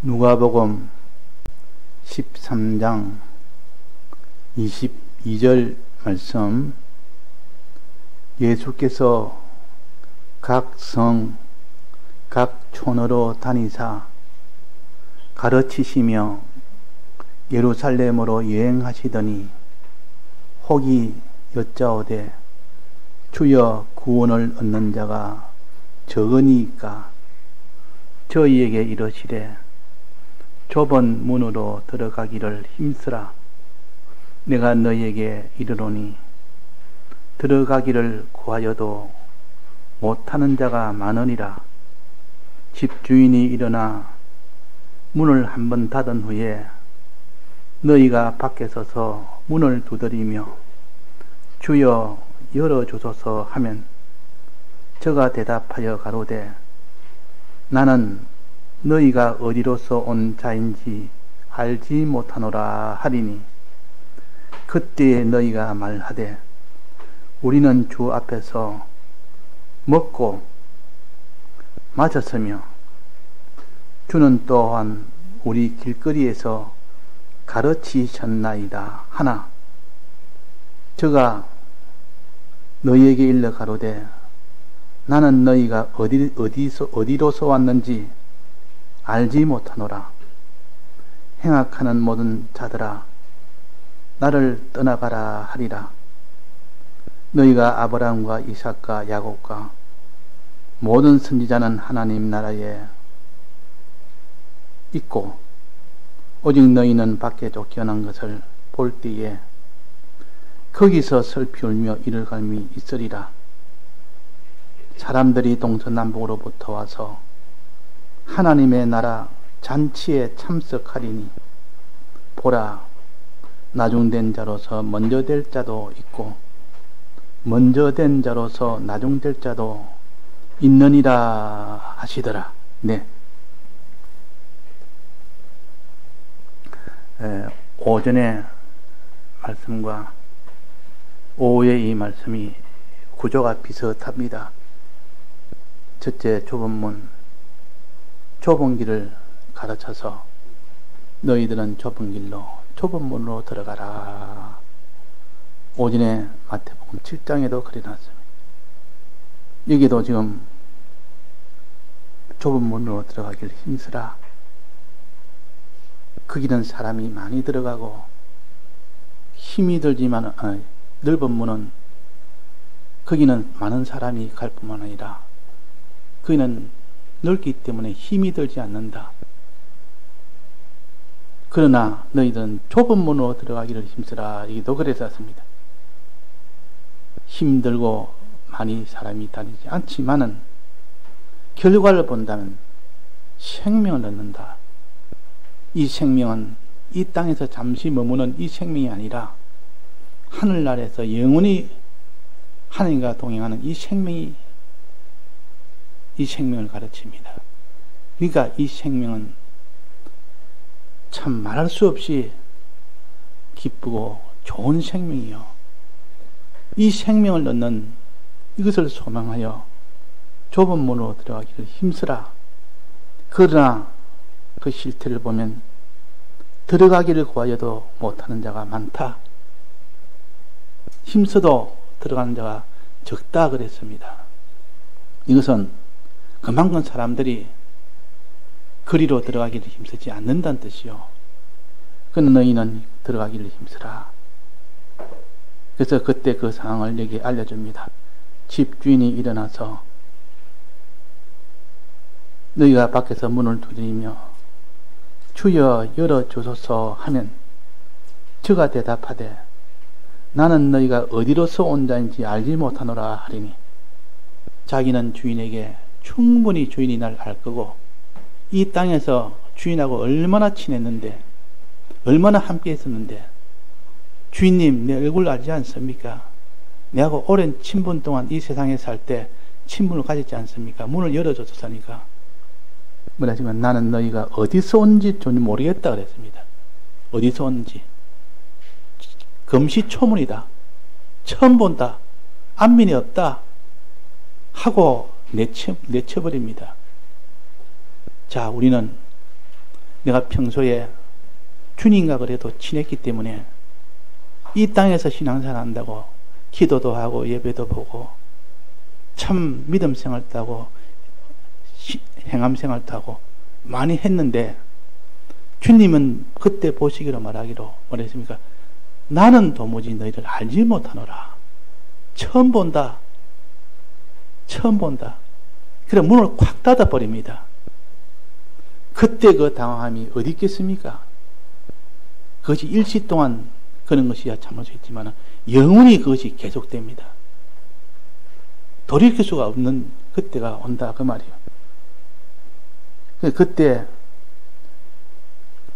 누가복음 13장 22절 말씀. 예수께서 각 성, 각 촌으로 다니사 가르치시며 예루살렘으로 여행하시더니 혹이 여짜오되 주여 구원을 얻는 자가 적으니까 저희에게 이르시되 좁은 문으로 들어가기를 힘쓰라. 내가 너희에게 이르노니 들어가기를 구하여도 못하는 자가 많으니라. 집주인이 일어나 문을 한번 닫은 후에 너희가 밖에 서서 문을 두드리며 주여 열어주소서 하면 저가 대답하여 가로되 나는 너희가 어디로서 온 자인지 알지 못하노라 하리니 그때에 너희가 말하되 우리는 주 앞에서 먹고 마셨으며 주는 또한 우리 길거리에서 가르치셨나이다 하나 저가 너희에게 일러 가로되 나는 너희가 어디로서 왔는지 알지 못하노라. 행악하는 모든 자들아 나를 떠나가라 하리라. 너희가 아브라함과 이삭과 야곱과 모든 선지자는 하나님 나라에 있고 오직 너희는 밖에 쫓겨난 것을 볼 때에 거기서 슬피 울며 이를 갈미 있으리라. 사람들이 동서남북으로부터 와서 하나님의 나라 잔치에 참석하리니 보라 나중된 자로서 먼저 될 자도 있고 먼저 된 자로서 나중될 자도 있느니라 하시더라. 네. 오전의 말씀과 오후의 이 말씀이 구조가 비슷합니다. 첫째 좁은 문, 좁은 길을 가르쳐서 너희들은 좁은 길로 좁은 문으로 들어가라. 오전에 마태복음 7장에도 그려놨습니다. 여기도 지금 좁은 문으로 들어가길 힘쓰라. 그 길은 사람이 많이 들어가고 힘이 들지만 넓은 문은 거기는 많은 사람이 갈 뿐만 아니라 거기는 넓기 때문에 힘이 들지 않는다. 그러나 너희들은 좁은 문으로 들어가기를 힘쓰라. 여기도 그랬었습니다. 힘들고 많이 사람이 다니지 않지만은 결과를 본다면 생명을 얻는다. 이 생명은 이 땅에서 잠시 머무는 이 생명이 아니라 하늘나라에서 영원히 하나님과 동행하는 이 생명이 이 생명을 가르칩니다. 그러니까 이 생명은 참 말할 수 없이 기쁘고 좋은 생명이요. 이 생명을 얻는 이것을 소망하여 좁은 문으로 들어가기를 힘쓰라. 그러나 그 실태를 보면 들어가기를 구하여도 못하는 자가 많다. 힘써도 들어가는 자가 적다 그랬습니다. 이것은 그만큼 사람들이 거리로 들어가기를 힘쓰지 않는다는 뜻이요. 그는 너희는 들어가기를 힘쓰라. 그래서 그때 그 상황을 여기 알려줍니다. 집주인이 일어나서 너희가 밖에서 문을 두드리며 주여 열어주소서 하면 저가 대답하되 나는 너희가 어디로서 온 자인지 알지 못하노라 하리니 자기는 주인에게 충분히 주인이 날 알 거고 이 땅에서 주인하고 얼마나 친했는데 얼마나 함께 있었는데 주인님 내 얼굴 알지 않습니까? 내하고 오랜 친분 동안 이 세상에 살 때 친분을 가졌지 않습니까? 문을 열어줬으니까 뭐라지만 나는 너희가 어디서 온지 전혀 모르겠다 그랬습니다. 어디서 온지 금시초문이다. 처음 본다. 안면이 없다. 하고 내쳐버립니다. 자, 우리는 내가 평소에 주님과 그래도 친했기 때문에 이 땅에서 신앙생활 한다고 기도도 하고 예배도 보고 참 믿음 생활도 하고 행함 생활도 하고 많이 했는데 주님은 그때 보시기로 말하기로 뭐랬습니까? 나는 도무지 너희를 알지 못하노라. 처음 본다. 처음 본다. 그래 문을 콱 닫아버립니다. 그때 그 당황함이 어디 있겠습니까? 그것이 일시 동안 그런 것이야 참을 수 있지만 영원히 그것이 계속됩니다. 돌이킬 수가 없는 그때가 온다 그 말이에요. 그때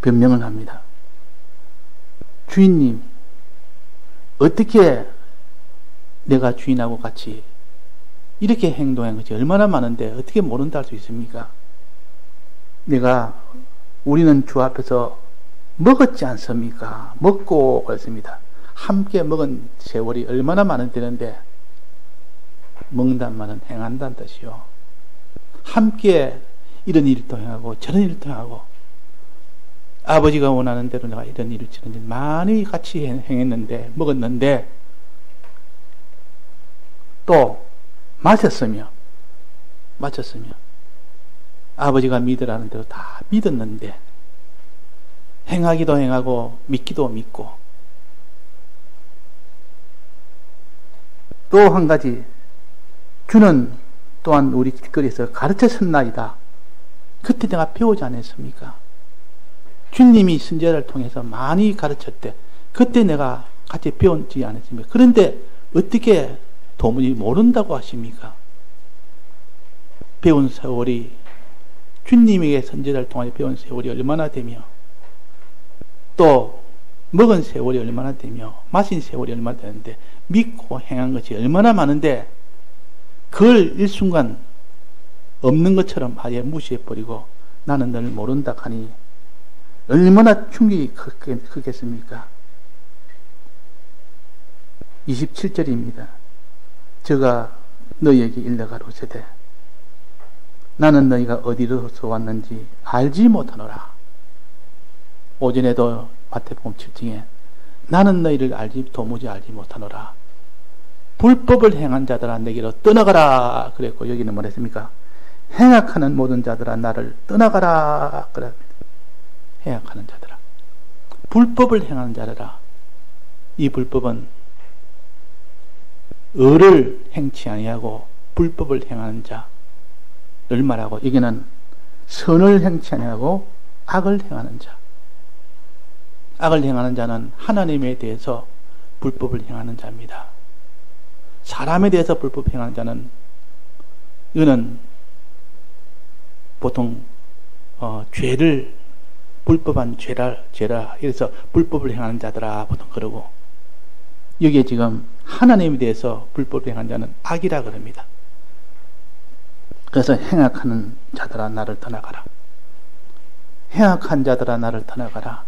변명을 합니다. 주인님, 어떻게 내가 주인하고 같이 이렇게 행동한 것이 얼마나 많은데 어떻게 모른다 할 수 있습니까? 우리는 주 앞에서 먹었지 않습니까? 먹고 그랬습니다. 함께 먹은 세월이 얼마나 많은 때는데 먹는다는 말은 행한다는 뜻이요. 함께 이런 일도 행하고 저런 일도 행하고 아버지가 원하는 대로 내가 이런 일을 저런 일 많이 같이 행했는데 먹었는데 또 마셨으며 아버지가 믿으라는 대로 다 믿었는데 행하기도 행하고 믿기도 믿고 또 한 가지 주는 또한 우리 길거리에서 가르쳤었나이다. 그때 내가 배우지 않았습니까? 주님이 선지자를 통해서 많이 가르쳤대. 그때 내가 같이 배웠지 않았습니까? 그런데 어떻게 도무지 모른다고 하십니까? 배운 세월이 주님에게 선지자를 통해 배운 세월이 얼마나 되며 또 먹은 세월이 얼마나 되며 마신 세월이 얼마나 되는데 믿고 행한 것이 얼마나 많은데 그걸 일순간 없는 것처럼 아예 무시해버리고 나는 너를 모른다 하니 얼마나 충격이 크겠습니까? 27절입니다. 저가 너희에게 일러가로세되 나는 너희가 어디로서 왔는지 알지 못하노라. 오전에도 마태복음 7장에 나는 너희를 도무지 알지 못하노라. 불법을 행한 자들아 내게로 떠나가라 그랬고 여기는 뭐랬습니까? 행악하는 모든 자들아 나를 떠나가라 그랬습니다. 행악하는 자들아 불법을 행하는 자들아. 이 불법은 의를 행치 아니하고 불법을 행하는 자를 말하고 여기는 선을 행치 아니하고 악을 행하는 자. 악을 행하는 자는 하나님에 대해서 불법을 행하는 자입니다. 사람에 대해서 불법 행하는 자는 이거는 보통 죄를 불법한 죄라 이래서 불법을 행하는 자들아 보통 그러고 여기에 지금 하나님에 대해서 불법을 행하는 자는 악이라 그럽니다. 그래서 행악하는 자들아 나를 떠나가라. 행악한 자들아 나를 떠나가라.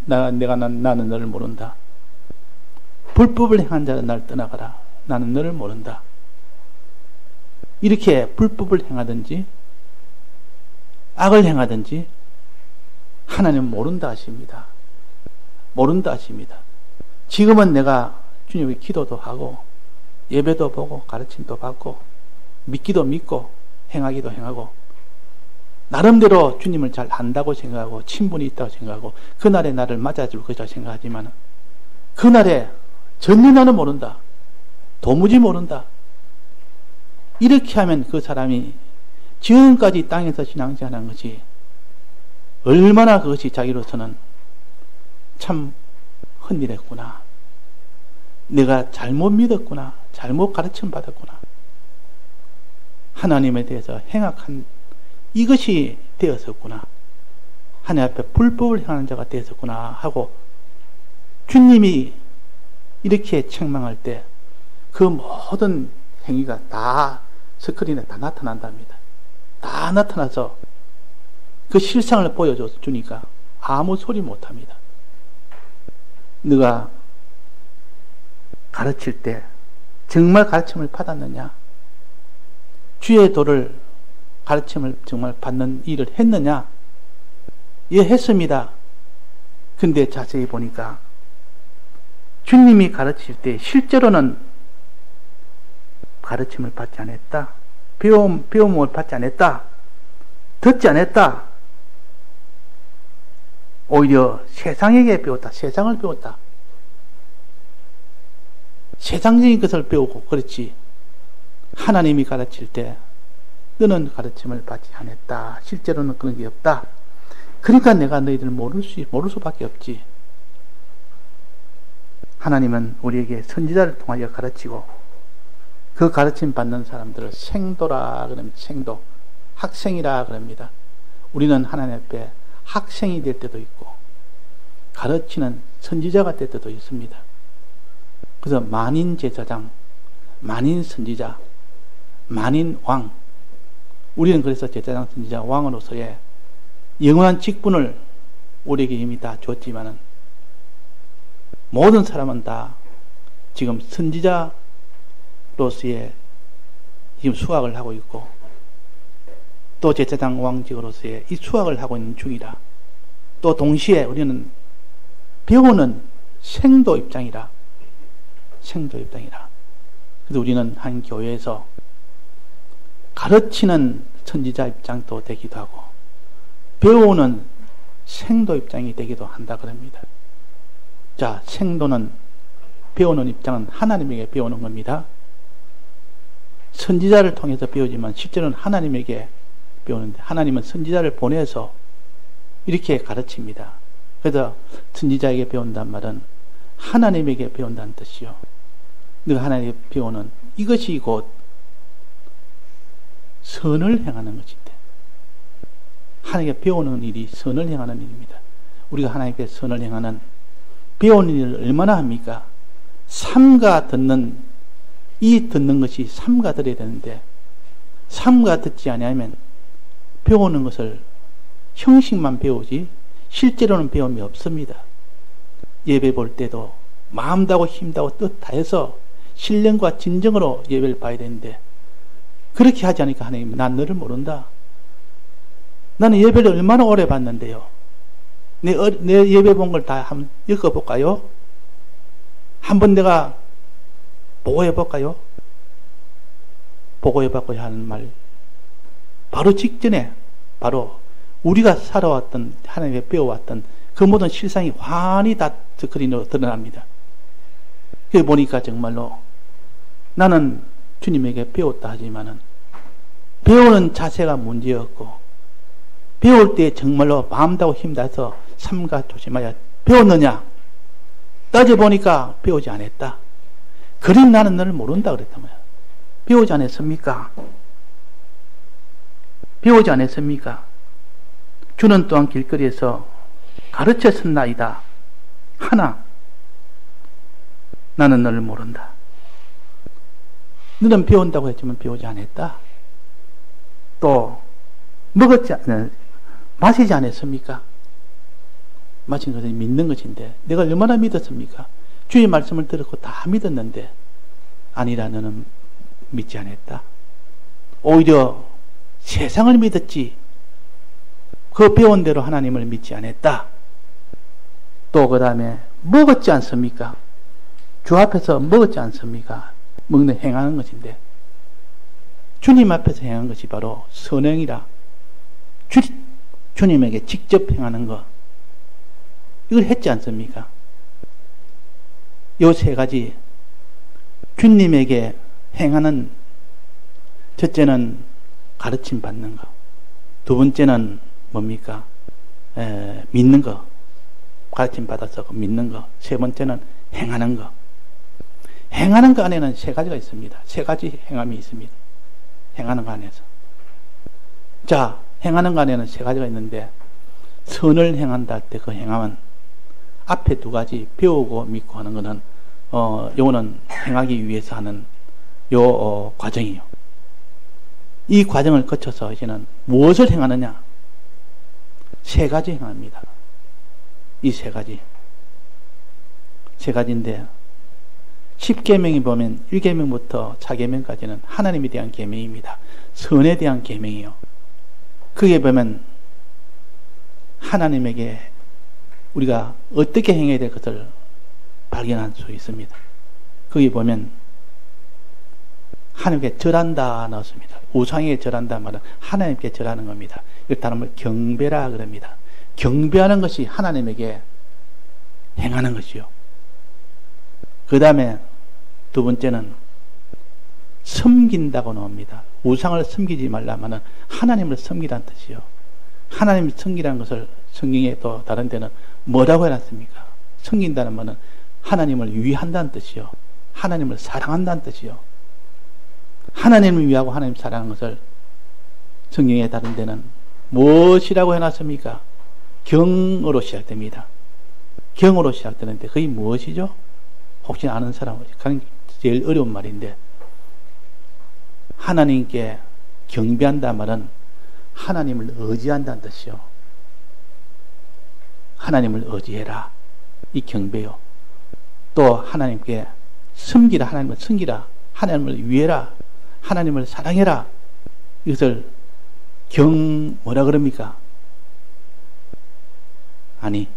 나는 너를 모른다. 불법을 행한 자들아 나를 떠나가라. 나는 너를 모른다. 이렇게 불법을 행하든지 악을 행하든지 하나님은 모른다 하십니다. 모른다 하십니다. 지금은 내가 주님의 기도도 하고 예배도 보고 가르침도 받고 믿기도 믿고 행하기도 행하고 나름대로 주님을 잘 안다고 생각하고 친분이 있다고 생각하고 그날에 나를 맞아줄 것이라고 생각하지만 그날에 전혀 나는 모른다. 도무지 모른다. 이렇게 하면 그 사람이 지금까지 땅에서 신앙생활한 것이 얼마나 그것이 자기로서는 참 헌일했구나. 내가 잘못 믿었구나. 잘못 가르침 받았구나. 하나님에 대해서 행악한 이것이 되었었구나. 하나님 앞에 불법을 행하는 자가 되었었구나 하고 주님이 이렇게 책망할 때 그 모든 행위가 다 스크린에 다 나타난답니다. 다 나타나서 그 실상을 보여주니까 아무 소리 못합니다. 네가 가르칠 때 정말 가르침을 받았느냐? 주의 도를 가르침을 정말 받는 일을 했느냐? 예, 했습니다. 근데 자세히 보니까 주님이 가르칠 때 실제로는 가르침을 받지 않았다. 배움을 받지 않았다. 듣지 않았다. 오히려 세상에게 배웠다. 세상을 배웠다. 세상적인 것을 배우고 그렇지. 하나님이 가르칠 때 너는 가르침을 받지 않았다. 실제로는 그런 게 없다. 그러니까 내가 너희들 모를 수밖에 없지. 하나님은 우리에게 선지자를 통하여 가르치고 그 가르침 받는 사람들을 생도라 그럽니다. 생도. 학생이라 그럽니다. 우리는 하나님 앞에 학생이 될 때도 있고 가르치는 선지자가 될 때도 있습니다. 그래서 만인 제사장, 만인 선지자, 만인 왕. 우리는 그래서 제사장, 선지자, 왕으로서의 영원한 직분을 우리에게 이미 다 줬지만은 모든 사람은 다 지금 선지자로서의 지금 수학을 하고 있고 또 제사장 왕직으로서의 이 수학을 하고 있는 중이라. 또 동시에 우리는 배우는 생도 입장이라. 생도 입장이라. 그래서 우리는 한 교회에서 가르치는 선지자 입장도 되기도 하고 배우는 생도 입장이 되기도 한다 그럽니다. 자, 생도는 배우는 입장은 하나님에게 배우는 겁니다. 선지자를 통해서 배우지만 실제로는 하나님에게 배우는데 하나님은 선지자를 보내서 이렇게 가르칩니다. 그래서 선지자에게 배운다는 말은 하나님에게 배운다는 뜻이요. 너가 하나님에게 배우는 이것이 곧 선을 행하는 것인데 하나님께 배우는 일이 선을 행하는 일입니다. 우리가 하나님께 선을 행하는 배우는 일을 얼마나 합니까? 삼가 듣는 이 듣는 것이 삼가 들어야 되는데 삼가 듣지 아니하면 배우는 것을 형식만 배우지 실제로는 배움이 없습니다. 예배 볼 때도 마음 다하고 힘 다하고 뜻 다해서 신령과 진정으로 예배를 봐야 되는데 그렇게 하지 않으니까 하나님 난 너를 모른다. 나는 예배를 얼마나 오래 봤는데요. 내 예배 본 걸 다 한번 읽어볼까요? 한번 내가 보고해볼까요? 보고해봤고 하는 말 바로 직전에 바로 우리가 살아왔던 하나님의 배워왔던 그 모든 실상이 환히 다 스크린으로 드러납니다. 그게 보니까 정말로 나는 주님에게 배웠다 하지만은 배우는 자세가 문제였고 배울 때 정말로 마음 다하고 힘 다해서 삼가 조심하여 배웠느냐? 따져보니까 배우지 않았다. 그림 나는 너를 모른다 그랬단 말이야. 배우지 않았습니까? 배우지 않았습니까? 주는 또한 길거리에서 가르쳤었나이다. 하나 나는 너를 모른다. 너는 배운다고 했지만 배우지 않았다. 또 마시지 않았습니까? 마신 것은 믿는 것인데 내가 얼마나 믿었습니까? 주의 말씀을 들었고 다 믿었는데 아니라 너는 믿지 않았다. 오히려 세상을 믿었지 그 배운 대로 하나님을 믿지 않았다. 또 그 다음에 먹었지 않습니까? 주 앞에서 먹었지 않습니까? 먹는 행하는 것인데 주님 앞에서 행한 것이 바로 선행이라. 주님에게 직접 행하는 것 이걸 했지 않습니까? 요 세 가지 주님에게 행하는 첫째는 가르침 받는 것, 두 번째는 뭡니까? 믿는 것, 가르침 받아서 믿는 것, 세 번째는 행하는 것. 행하는 것 안에는 세 가지가 있습니다. 세 가지 행함이 있습니다. 행하는 것 안에서. 자, 행하는 것 안에는 세 가지가 있는데 선을 행한다 할 때 그 행함은 앞에 두 가지 배우고 믿고 하는 것은 요거는 행하기 위해서 하는 과정이요. 이 과정을 거쳐서 이제는 무엇을 행하느냐? 세 가지 행합니다. 이 세 가지. 세 가지인데 10계명이 보면 1계명부터 4계명까지는 하나님에 대한 계명입니다. 선에 대한 계명이요. 그게 보면 하나님에게 우리가 어떻게 행해야 될 것을 발견할 수 있습니다. 거기 보면 하나님께 절한다 넣었습니다. 우상에게 절한다 말은 하나님께 절하는 겁니다. 이걸 다른 말 경배라 그럽니다. 경배하는 것이 하나님에게 행하는 것이요. 그 다음에 두 번째는 섬긴다고 나옵니다. 우상을 섬기지 말라면은 하나님을 섬기라는 뜻이요. 하나님을 섬기라는 것을 성경에 또 다른 데는 뭐라고 해놨습니까? 섬긴다는 말은 하나님을 위한다는 뜻이요. 하나님을 사랑한다는 뜻이요. 하나님을 위하고 하나님 사랑하는 것을 성경에 다른 데는 무엇이라고 해놨습니까? 경으로 시작됩니다. 경으로 시작되는데 그게 무엇이죠? 혹시 아는 사람, 제일 어려운 말인데, 하나님께 경배한다는 말은 하나님을 의지한다는 뜻이요. 하나님을 의지해라. 이 경배요. 또 하나님께 섬기라. 하나님을 섬기라. 하나님을 위해라. 하나님을 사랑해라. 이것을 뭐라 그럽니까? 아니,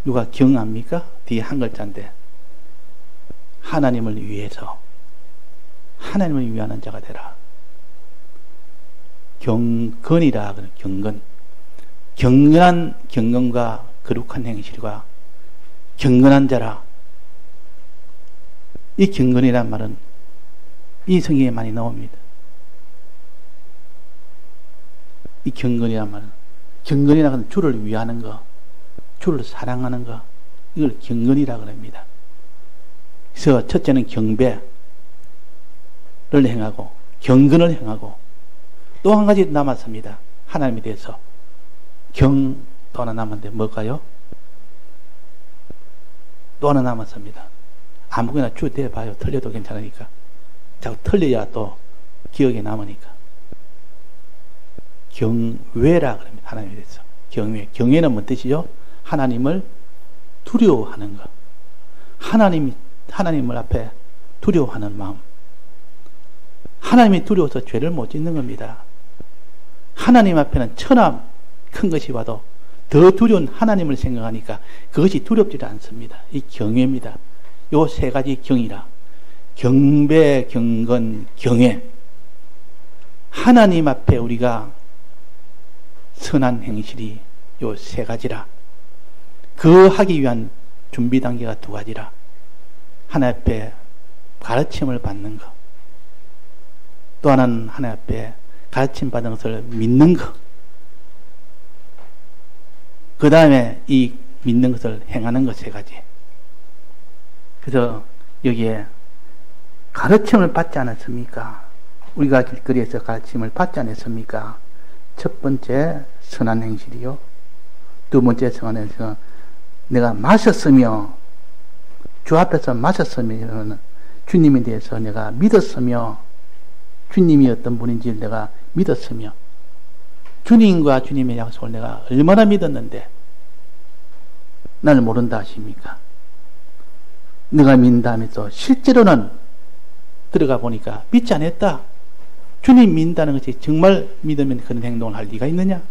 누가 경합니까? 뒤에 한 글자인데, 하나님을 위해서 하나님을 위하는 자가 되라. 경건이라 그런 경건. 경건한 경건과 거룩한 행실과 경건한 자라. 이 경건이란 말은 이 성경에 많이 나옵니다. 이 경건이란 말은 경건이라는 것은 주를 위하는 것, 주를 사랑하는 것, 이걸 경건이라 그럽니다. 그래서 첫째는 경배를 행하고 경건을 행하고 또 한 가지 남았습니다. 하나님에 대해서 또 하나 남았는데 뭘까요? 또 하나 남았습니다. 아무거나 주 대봐요. 틀려도 괜찮으니까. 자꾸 틀려야 또 기억에 남으니까. 경외라 그럽니다. 하나님에 대해서 경외. 경외는 뭔 뜻이죠? 하나님을 두려워하는 것. 하나님을 앞에 두려워하는 마음. 하나님이 두려워서 죄를 못 짓는 겁니다. 하나님 앞에는 천하 큰 것이 와도 더 두려운 하나님을 생각하니까 그것이 두렵지 않습니다. 이 경외입니다. 요 세 가지 경이라. 경배, 경건, 경외. 하나님 앞에 우리가 선한 행실이 요 세 가지라. 그 하기 위한 준비 단계가 두 가지라. 하나님 앞에 가르침을 받는 것. 또 하나는 하나님 앞에 가르침 받은 것을 믿는 것. 그 다음에 이 믿는 것을 행하는 것 세 가지. 그래서 여기에 가르침을 받지 않았습니까? 우리가 길거리에서 가르침을 받지 않았습니까? 첫 번째 선한 행실이요. 두 번째 선한 행실은 내가 마셨으며 주 앞에서 마셨으면 주님에 대해서 내가 믿었으며 주님이 어떤 분인지 내가 믿었으며 주님과 주님의 약속을 내가 얼마나 믿었는데 나를 모른다 하십니까? 내가 믿는다 하면서 실제로는 들어가 보니까 믿지 않았다. 주님 믿는다는 것이 정말 믿으면 그런 행동을 할 리가 있느냐?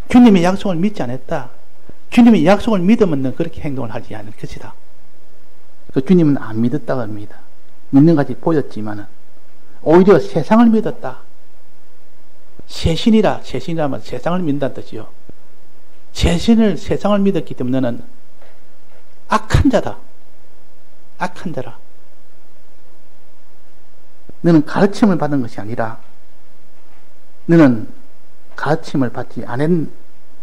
주님의 약속을 믿지 않았다. 주님의 약속을 믿으면 넌 그렇게 행동을 하지 않을 것이다. 그 주님은 안 믿었다고 합니다. 믿는 것이 보였지만은 오히려 세상을 믿었다. 세신이라 면 세상을 믿는다는 뜻이요. 세상을 믿었기 때문에 너는 악한 자다. 악한 자라. 너는 가르침을 받은 것이 아니라 너는 가르침을 받지 않은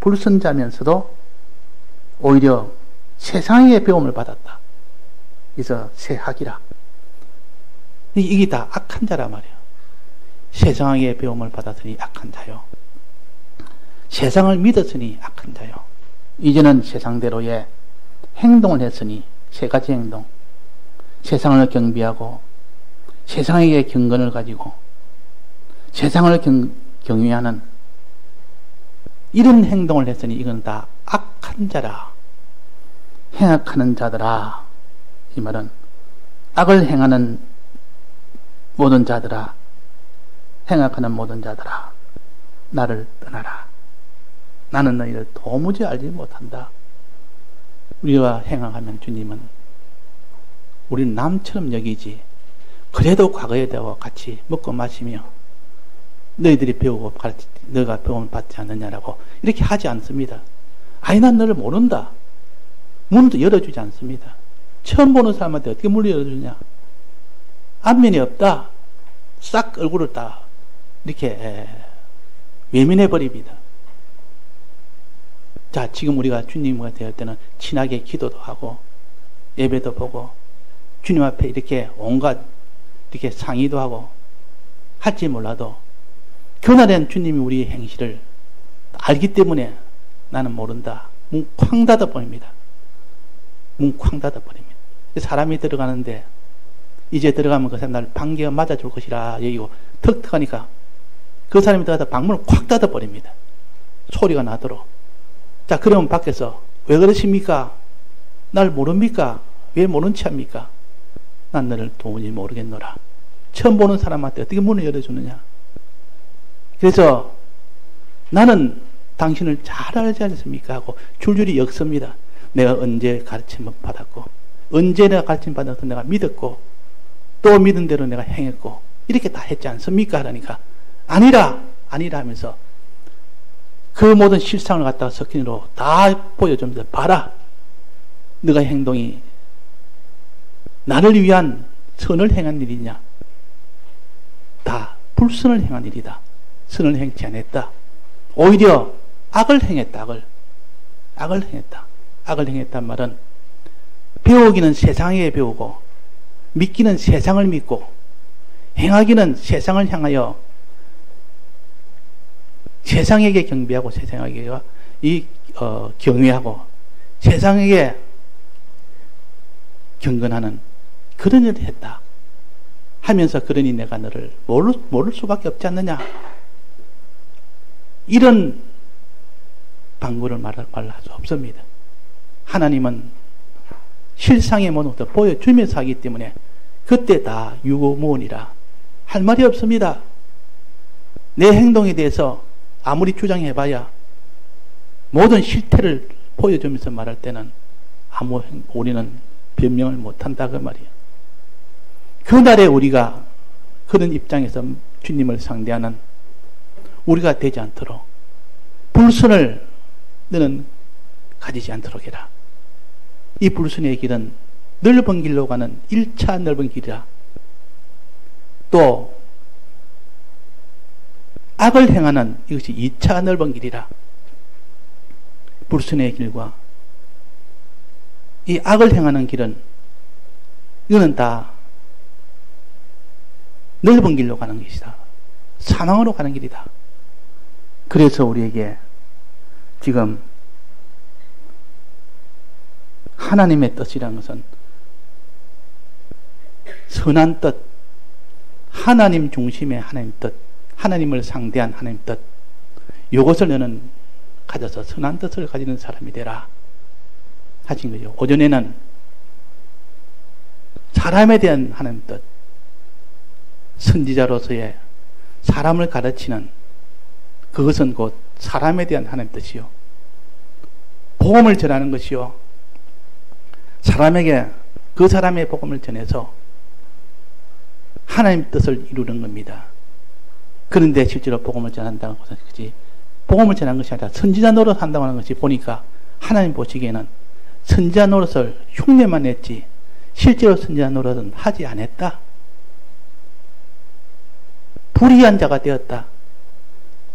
불선자면서도 오히려 세상의 배움을 받았다. 그래서 세학이라. 이게 다 악한 자라 말이에요. 세상의 배움을 받았으니 악한 자요. 세상을 믿었으니 악한 자요. 이제는 세상대로의 행동을 했으니 세 가지 행동. 세상을 경배하고 세상에게 경건을 가지고 세상을 경외하는 이런 행동을 했으니 이건 다 악한 자라. 행악하는 자들아. 이 말은 악을 행하는 모든 자들아. 행악하는 모든 자들아. 나를 떠나라. 나는 너희를 도무지 알지 못한다. 우리가 행하면 주님은 우리는 남처럼 여기지, 그래도 과거에 대와 같이 먹고 마시며 너희들이 배우고 너가 배움을 받지 않느냐라고 이렇게 하지 않습니다. 아니, 난 너를 모른다. 문도 열어주지 않습니다. 처음 보는 사람한테 어떻게 문을 열어주냐? 안면이 없다. 싹 얼굴을 딱 이렇게 외면해 버립니다. 자, 지금 우리가 주님과 대할 때는 친하게 기도도 하고 예배도 보고 주님 앞에 이렇게 온갖 이렇게 상의도 하고 할지 몰라도 그날엔 주님이 우리의 행실을 알기 때문에 나는 모른다. 문 쾅 닫아 버립니다. 문 쾅 닫아 버립니다. 사람이 들어가는데 이제 들어가면 그 사람 날 방개가 맞아줄 것이라 여기고 턱 하니까 그 사람이 들어가서 방문을 콱 닫아 버립니다. 소리가 나도록. 자, 그러면 밖에서 왜 그러십니까? 날 모릅니까? 왜 모른 체 합니까? 난 너를 도무지 모르겠노라. 처음 보는 사람한테 어떻게 문을 열어주느냐? 그래서 나는 당신을 잘 알지 않습니까? 하고 줄줄이 엮습니다. 내가 언제 가르침을 받았고, 언제 내가 가르침 받아서 내가 믿었고, 또 믿은 대로 내가 행했고, 이렇게 다 했지 않습니까? 하니까 아니라 하면서 그 모든 실상을 갖다가 석킨으로 다 보여줍니다. 봐라, 너가 행동이 나를 위한 선을 행한 일이냐? 다 불선을 행한 일이다. 선을 행치 않았다. 오히려 악을 행했다. 악을 행했다. 악을 행했단 말은 배우기는 세상에 배우고 믿기는 세상을 믿고 행하기는 세상을 향하여 세상에게 경배하고 세상에게 경외하고 세상에게 경건하는 그런 일을 했다 하면서, 그러니 내가 너를 모를 수밖에 없지 않느냐, 이런 방구를 말할 수 없습니다. 하나님은 실상의 모든 것을 보여주면서 하기 때문에 그때 다 유고무원이라 할 말이 없습니다. 내 행동에 대해서 아무리 주장해봐야 모든 실태를 보여주면서 말할 때는 우리는 변명을 못한다, 그 말이에요. 그날에 우리가 그런 입장에서 주님을 상대하는 우리가 되지 않도록 불선을 너는 가지지 않도록 해라. 이 불선의 길은 넓은 길로 가는 1차 넓은 길이라, 또 악을 행하는 이것이 2차 넓은 길이라. 불선의 길과 이 악을 행하는 길은 이거는 다 넓은 길로 가는 것이다. 사망으로 가는 길이다. 그래서 우리에게 지금 하나님의 뜻이라는 것은 선한 뜻, 하나님 중심의 하나님 뜻, 하나님을 상대한 하나님 뜻, 이것을 너는 가져서 선한 뜻을 가지는 사람이 되라 하신 거죠. 오전에는 사람에 대한 하나님 뜻, 선지자로서의 사람을 가르치는 그것은 곧 사람에 대한 하나님 뜻이요, 복음을 전하는 것이요, 사람에게 그 사람의 복음을 전해서 하나님 뜻을 이루는 겁니다. 그런데 실제로 복음을 전한다는 것은 그지, 복음을 전하는 것이 아니라 선지자 노릇 한다고 하는 것이 보니까 하나님 보시기에는 선지자 노릇을 흉내만 냈지 실제로 선지자 노릇은 하지 않았다. 불의한 자가 되었다.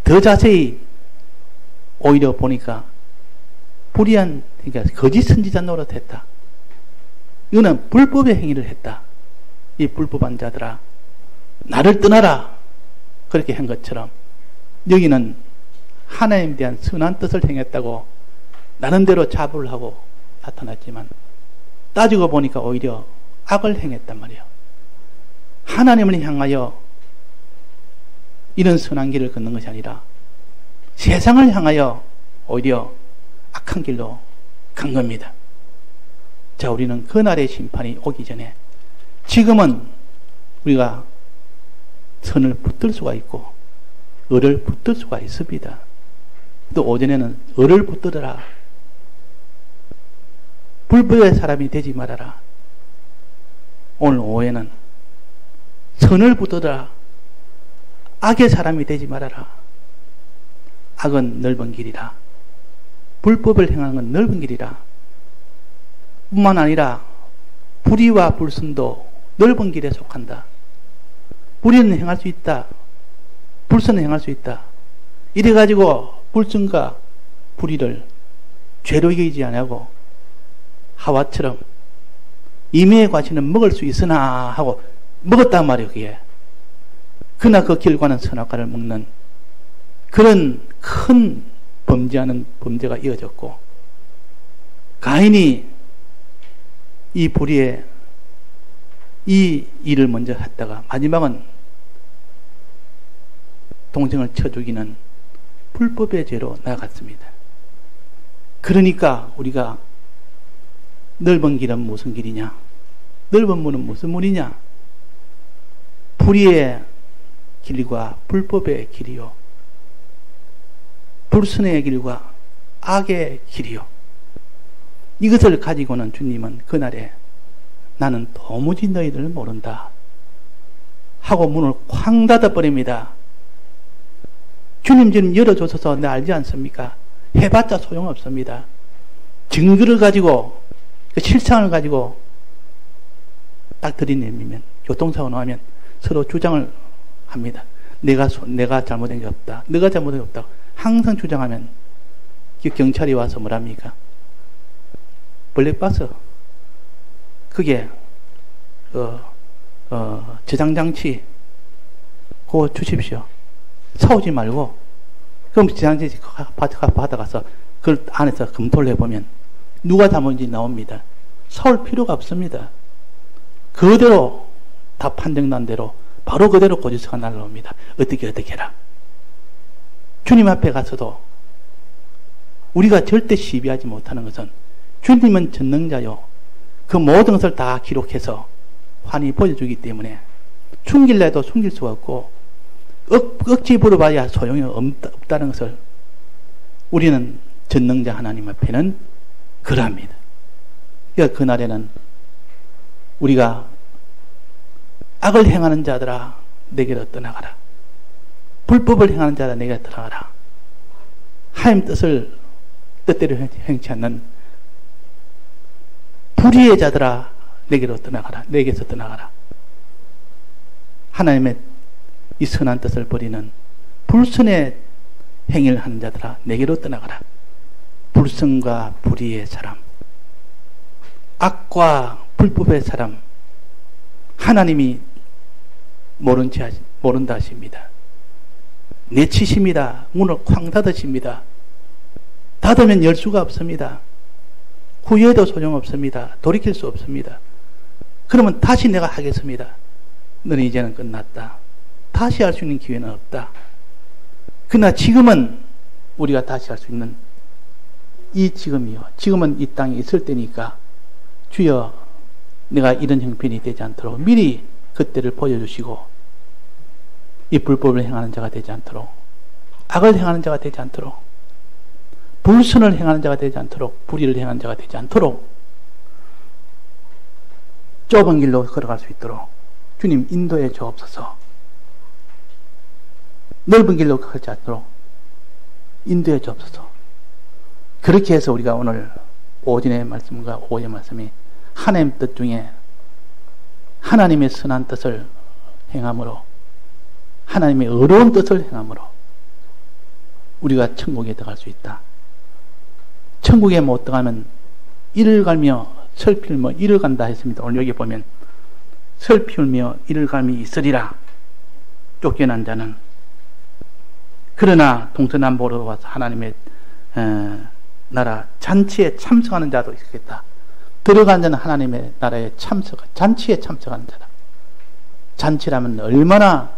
더 자세히 오히려 보니까 불의한, 그러니까 거짓 선지자 노릇했다. 이거는 불법의 행위를 했다. 이 불법한 자들아, 나를 떠나라. 그렇게 한 것처럼 여기는 하나님에 대한 선한 뜻을 행했다고 나름대로 자부를 하고 나타났지만 따지고 보니까 오히려 악을 행했단 말이에요. 하나님을 향하여 이런 선한 길을 걷는 것이 아니라 세상을 향하여 오히려 악한 길로 간 겁니다. 자, 우리는 그날의 심판이 오기 전에 지금은 우리가 선을 붙들 수가 있고 을을 붙들 수가 있습니다. 또 오전에는 을을 붙들어라. 불법의 사람이 되지 말아라. 오늘 오후에는 선을 붙들어라. 악의 사람이 되지 말아라. 악은 넓은 길이라. 불법을 행하는 건 넓은 길이라. 뿐만 아니라 불의와 불선도 넓은 길에 속한다. 불의는 행할 수 있다. 불선은 행할 수 있다. 이래가지고 불선과 불의를 죄로 여기지 아니하고 하와처럼 임의의 과실은 먹을 수 있으나 하고 먹었단 말이에요. 그게. 그러나 그 결과는 선악과를 먹는 그런 큰 범죄하는 범죄가 이어졌고, 가인이 이 불의에 이 일을 먼저 했다가 마지막은 동생을 쳐 죽이는 불법의 죄로 나아갔습니다. 그러니까 우리가 넓은 길은 무슨 길이냐? 넓은 문은 무슨 문이냐? 불의의 길과 불법의 길이요, 불선의 길과 악의 길이요. 이것을 가지고는 주님은 그날에 나는 도무지 너희들을 모른다 하고 문을 쾅 닫아버립니다. 주님 지금 열어줘서 내 알지 않습니까? 해봤자 소용없습니다. 증거를 가지고, 그 실상을 가지고 딱 들이내면, 교통사고 나면 서로 주장을 합니다. 내가 잘못한 게 없다. 내가 잘못한 게 없다. 항상 주장하면 경찰이 와서 뭐랍니까? 블랙박스. 그게 저장장치 그거 주십시오. 사오지 말고, 그럼 저장장치 받아가서 그 안에서 검토를 해보면 누가 잘못인지 나옵니다. 사올 필요가 없습니다. 그대로 다 판정난 대로 바로 그대로 고지서가 날라옵니다. 어떻게 해라. 주님 앞에 가서도 우리가 절대 시비하지 못하는 것은 주님은 전능자요, 그 모든 것을 다 기록해서 환히 보여주기 때문에 숨길래도 숨길 수가 없고 억지 부려봐야 소용이 없다는 것을 우리는 전능자 하나님 앞에는 그러합니다. 그러니까 그날에는 우리가 악을 행하는 자들아 내게로 떠나가라. 불법을 행하는 자들아 내게로 떠나가라. 하나님 뜻대로 행치 않는 불의의 자들아 내게로 떠나가라. 내게서 떠나가라. 하나님의 이 선한 뜻을 버리는 불선의 행위를 하는 자들아 내게로 떠나가라. 불선과 불의의 사람, 악과 불법의 사람, 하나님이 모른다 하십니다. 내치십니다. 문을 쾅 닫으십니다. 닫으면 열 수가 없습니다. 후회해도 소용없습니다. 돌이킬 수 없습니다. 그러면 다시 내가 하겠습니다. 너는 이제는 끝났다. 다시 할 수 있는 기회는 없다. 그러나 지금은 우리가 다시 할 수 있는 이 지금이요. 지금은 이 땅에 있을 때니까 주여 내가 이런 형편이 되지 않도록 미리 그때를 보여주시고 이 불법을 행하는 자가 되지 않도록, 악을 행하는 자가 되지 않도록, 불선을 행하는 자가 되지 않도록, 불의를 행하는 자가 되지 않도록 좁은 길로 걸어갈 수 있도록 주님 인도해 주옵소서. 넓은 길로 걸지 않도록 인도해 주옵소서. 그렇게 해서 우리가 오늘 오전의 말씀과 오후의 말씀이 하나님 뜻 중에 하나님의 선한 뜻을 행함으로, 하나님의 의로운 뜻을 행함으로 우리가 천국에 들어갈 수 있다. 천국에 못 들어가면 이를 갈며 설필며 이를 간다 했습니다. 오늘 여기 보면 설피울며 이를 갈미 있으리라. 쫓겨난 자는. 그러나 동서남북으로 와서 하나님의 나라 잔치에 참석하는 자도 있겠다. 들어간 자는 하나님의 나라에 잔치에 참석하는 자다. 잔치라면 얼마나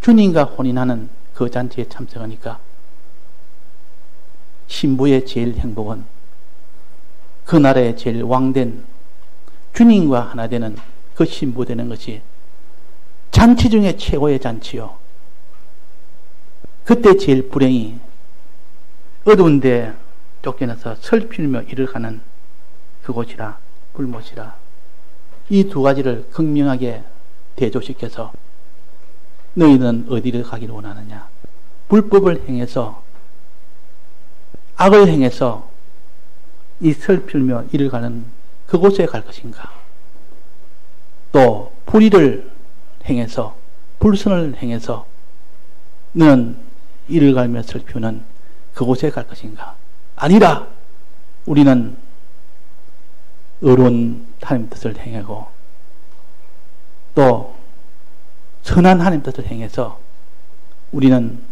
주님과 혼인하는 그 잔치에 참석하니까 신부의 제일 행복은 그 나라의 제일 왕된 주님과 하나 되는 그 신부 되는 것이 잔치 중에 최고의 잔치요. 그때 제일 불행이 어두운데 쫓겨나서 슬피며 이를 가는 그곳이라 불못이라. 이 두 가지를 극명하게 대조시켜서 너희는 어디를 가기를 원하느냐? 불법을 행해서 악을 행해서 이 슬피며 이를 가는 그곳에 갈 것인가? 또 불의를 행해서 불선을 행해서 너는 이를 가며 슬피우는 그곳에 갈 것인가? 아니라 우리는 의로운 하나님 뜻을 행하고 또 선한 하나님 뜻을 행해서 우리는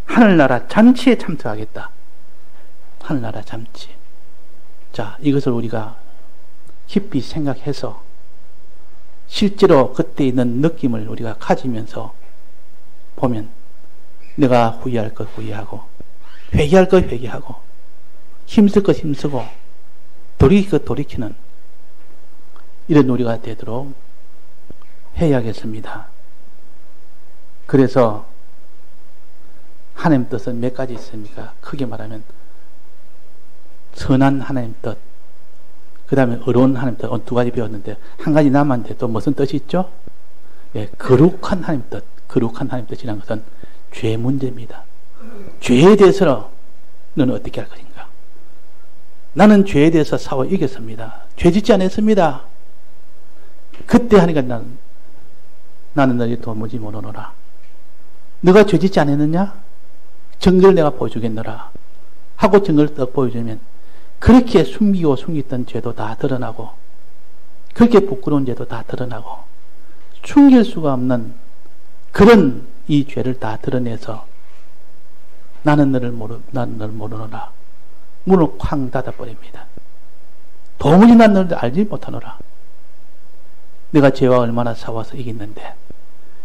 하늘나라 잔치에 참석하겠다. 하늘나라 잔치. 자, 이것을 우리가 깊이 생각해서 실제로 그때 있는 느낌을 우리가 가지면서 보면 내가 후회할 것 후회하고 회개할 것 회개하고 힘쓸 것 힘쓰고 돌이킬 것 돌이키는 이런 우리가 되도록 해야겠습니다. 그래서 하나님 뜻은 몇 가지 있습니까? 크게 말하면 선한 하나님 뜻, 그 다음에 의로운 하나님 뜻, 두 가지 배웠는데 한 가지 남았는데 또 무슨 뜻이 있죠? 예, 거룩한 하나님 뜻. 거룩한 하나님 뜻이라는 것은 죄 문제입니다. 죄에 대해서는 너는 어떻게 할 것인가? 나는 죄에 대해서 싸워 이겼습니다. 죄 짓지 않았습니다. 그때 하니까 나는 너희 도무지 모르노라. 너가 죄 짓지 않았느냐? 증거를 내가 보여주겠노라 하고 증거를 딱 보여주면 그렇게 숨기고 숨겼던 죄도 다 드러나고 그렇게 부끄러운 죄도 다 드러나고 숨길 수가 없는 그런 이 죄를 다 드러내서 나는 너를 모르노라. 문을 쾅 닫아버립니다. 도무지 난 너를 알지 못하노라. 내가 죄와 얼마나 싸워서 이겼는데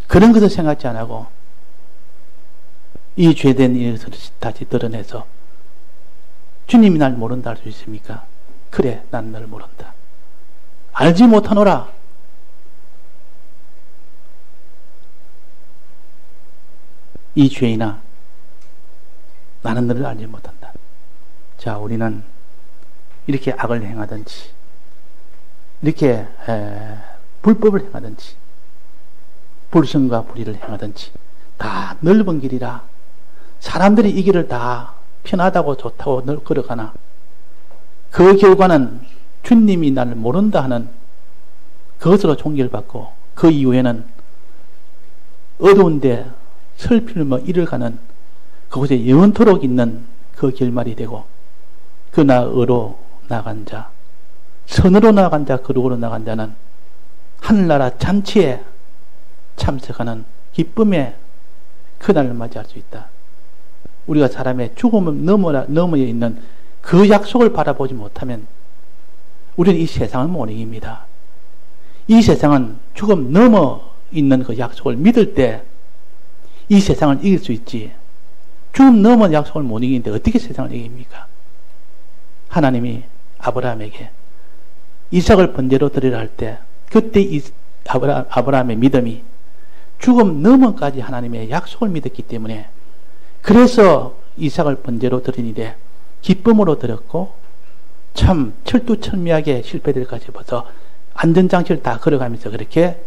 그런 것을 생각지 않고 이 죄된 일을 다시 드러내서 주님이 날 모른다 할 수 있습니까? 그래, 난 널 모른다. 알지 못하노라. 이 죄이나 나는 너를 알지 못한다. 자, 우리는 이렇게 악을 행하든지 이렇게 불법을 행하든지 불성과 불의를 행하든지 다 넓은 길이라 사람들이 이 길을 다 편하다고 좋다고 늘 걸어가나 그 결과는 주님이 나를 모른다 하는 그것으로 종결받고 그 이후에는 어두운데 슬피며 이를 가는 그곳에 영원토록 있는 그 결말이 되고 그나 의로 나간 자, 선으로 나간 자, 거룩으로 나간 자는 하늘나라 잔치에 참석하는 기쁨의 그날을 맞이할 수 있다. 우리가 사람의 죽음을 너머에 있는 그 약속을 바라보지 못하면 우리는 이 세상을 못 이깁니다. 이 세상은 죽음 넘어 있는 그 약속을 믿을 때 이 세상을 이길 수 있지. 죽음 넘어 약속을 못 이기는데 어떻게 세상을 이깁니까? 하나님이 아브라함에게 이삭을 번제로 드리라 할 때 그때 아브라함의 믿음이 죽음 넘어까지 하나님의 약속을 믿었기 때문에 그래서 이삭을 번제로 드리니데 기쁨으로 드렸고 참 철두철미하게 실패들까지 벗어 안전장치를 다 걸어가면서 그렇게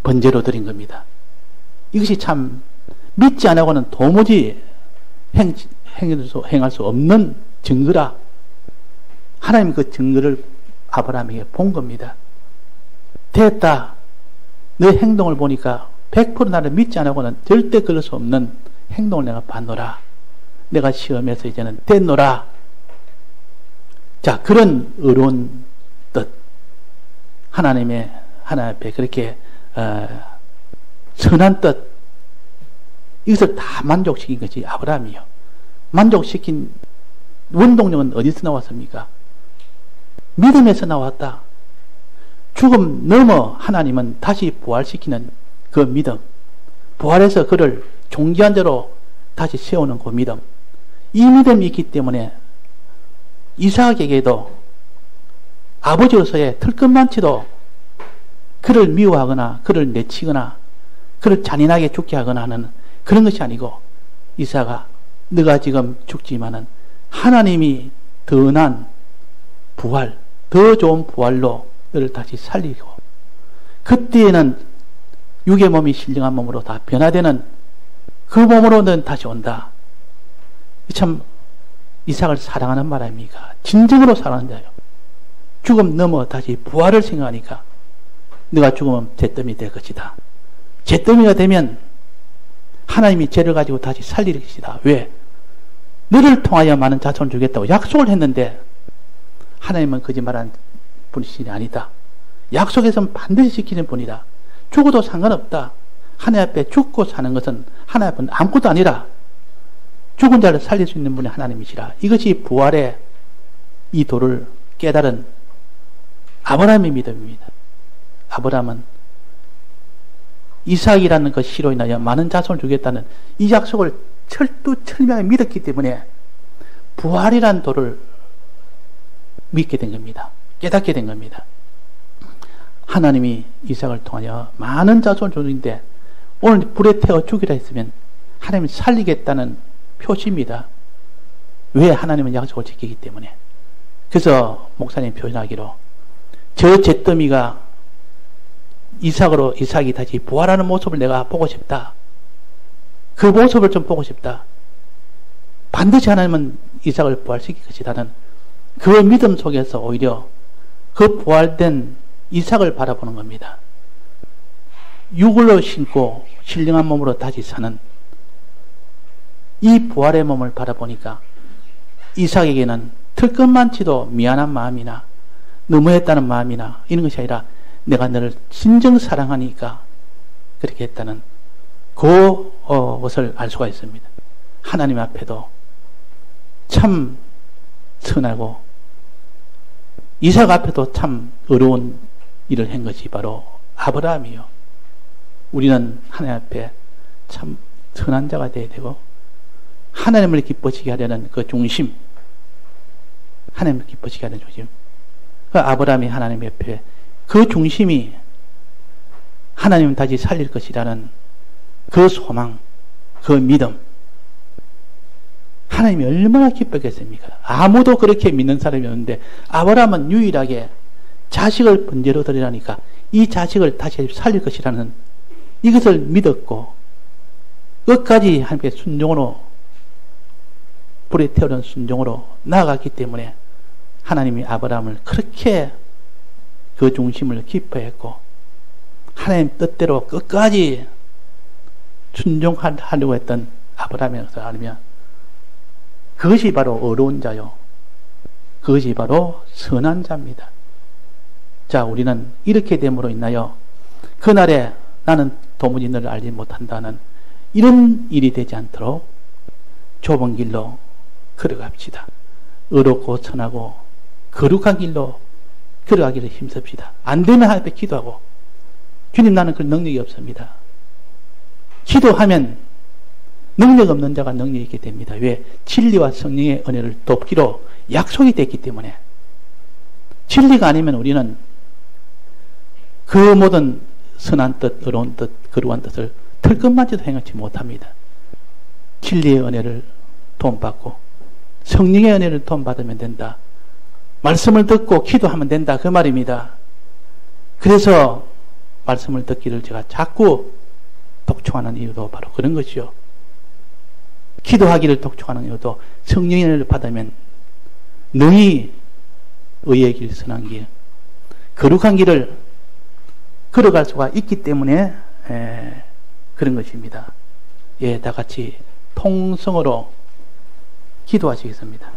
번제로 드린 겁니다. 이것이 참 믿지 않고는 도무지 행할 수 없는 증거라 하나님 그 증거를 아브라함에게 본 겁니다. 됐다. 내 행동을 보니까 100% 나를 믿지 않고는 절대 그럴 수 없는 행동을 내가 봤노라. 내가 시험해서 이제는 됐노라. 자, 그런 의로운 뜻 하나님 앞에 그렇게 선한 뜻 이것을 다 만족시킨 것이 아브라함이요. 만족시킨 원동력은 어디서 나왔습니까? 믿음에서 나왔다. 죽음 넘어 하나님은 다시 부활시키는 그 믿음, 부활해서 그를 존귀한 자로 다시 세우는 그 믿음, 이 믿음이 있기 때문에 이삭에게도 아버지로서의 털끝만치도 그를 미워하거나 그를 내치거나 그를 잔인하게 죽게 하거나 하는 그런 것이 아니고, 이사가 너가 지금 죽지만은 하나님이 더 나은 부활, 더 좋은 부활로 너를 다시 살리고, 그때에는 육의 몸이 신령한 몸으로 다 변화되는 그 몸으로 너는 다시 온다. 참 이삭을 사랑하는 말 아닙니까? 진정으로 사랑하는 자요. 죽음 넘어 다시 부활을 생각하니까 네가 죽으면 잿더미 될 것이다. 잿더미가 되면 하나님이 죄를 가지고 다시 살릴 것이다. 왜? 너를 통하여 많은 자손을 주겠다고 약속을 했는데 하나님은 거짓말하는 분이 아니다. 약속에서는 반드시 지키는 분이다. 죽어도 상관없다. 하나님 앞에 죽고 사는 것은 하나님 앞은 아무것도 아니라 죽은 자를 살릴 수 있는 분이 하나님이시라. 이것이 부활의 이 도를 깨달은 아브라함의 믿음입니다. 아브라함은 이삭이라는 것으로 인하여 많은 자손을 주겠다는 이 약속을 철두철미하게 믿었기 때문에 부활이라는 도를 믿게 된 겁니다. 깨닫게 된 겁니다. 하나님이 이삭을 통하여 많은 자손을 주는데 오늘 불에 태워 죽이라 했으면 하나님이 살리겠다는 표시입니다. 왜? 하나님은 약속을 지키기 때문에. 그래서 목사님 표현하기로 저 잿더미가 이삭이 다시 부활하는 모습을 내가 보고 싶다. 그 모습을 좀 보고 싶다. 반드시 하나님은 이삭을 부활시킬 것이라는 그 믿음 속에서 오히려 그 부활된 이삭을 바라보는 겁니다. 육을 신고 신령한 몸으로 다시 사는 이 부활의 몸을 바라보니까 이삭에게는 틀끝만치도 미안한 마음이나 너무했다는 마음이나 이런 것이 아니라 내가 너를 진정 사랑하니까 그렇게 했다는 그것을 알 수가 있습니다. 하나님 앞에도 참 선하고 이삭 앞에도 참 어려운 일을 한 것이 바로 아브라함이요. 우리는 하나님 앞에 참 선한 자가 되어야 되고 하나님을 기뻐지게 하려는 그 중심, 하나님을 기뻐지게 하는 중심, 그 아브라함이 하나님 옆에 그 중심이 하나님은 다시 살릴 것이라는 그 소망, 그 믿음, 하나님이 얼마나 기쁘겠습니까? 아무도 그렇게 믿는 사람이 없는데 아브라함은 유일하게 자식을 번제로 드리라니까 이 자식을 다시 살릴 것이라는 이것을 믿었고 끝까지 하나님께 순종으로 불에 태우는 순종으로 나아갔기 때문에 하나님이 아브라함을 그렇게 그 중심을 기뻐했고 하나님 뜻대로 끝까지 순종하려고 했던 아브라함에서 알면 그것이 바로 어려운 자요. 그것이 바로 선한 자입니다. 자, 우리는 이렇게 됨으로 인하여 그날에 나는 도무지 너를 알지 못한다는 이런 일이 되지 않도록 좁은 길로 걸어갑시다. 의롭고 선하고 거룩한 길로 걸어가기를 힘씁시다. 안 되면 하나님 앞에 기도하고 주님 나는 그 능력이 없습니다. 기도하면 능력 없는 자가 능력이 있게 됩니다. 왜? 진리와 성령의 은혜를 돕기로 약속이 됐기 때문에. 진리가 아니면 우리는 그 모든 선한 뜻, 의로운 뜻, 거룩한 뜻을 털끝만치도 행하지 못합니다. 진리의 은혜를 도움받고 성령의 은혜를 도움받으면 된다. 말씀을 듣고 기도하면 된다. 그 말입니다. 그래서 말씀을 듣기를 제가 자꾸 독촉하는 이유도 바로 그런 것이요. 기도하기를 독촉하는 이유도 성령의 은혜를 받으면 능히 의의 길, 선한 길, 거룩한 길을 걸어갈 수가 있기 때문에 그런 것입니다. 예, 다 같이 통성으로 기도하시겠습니다.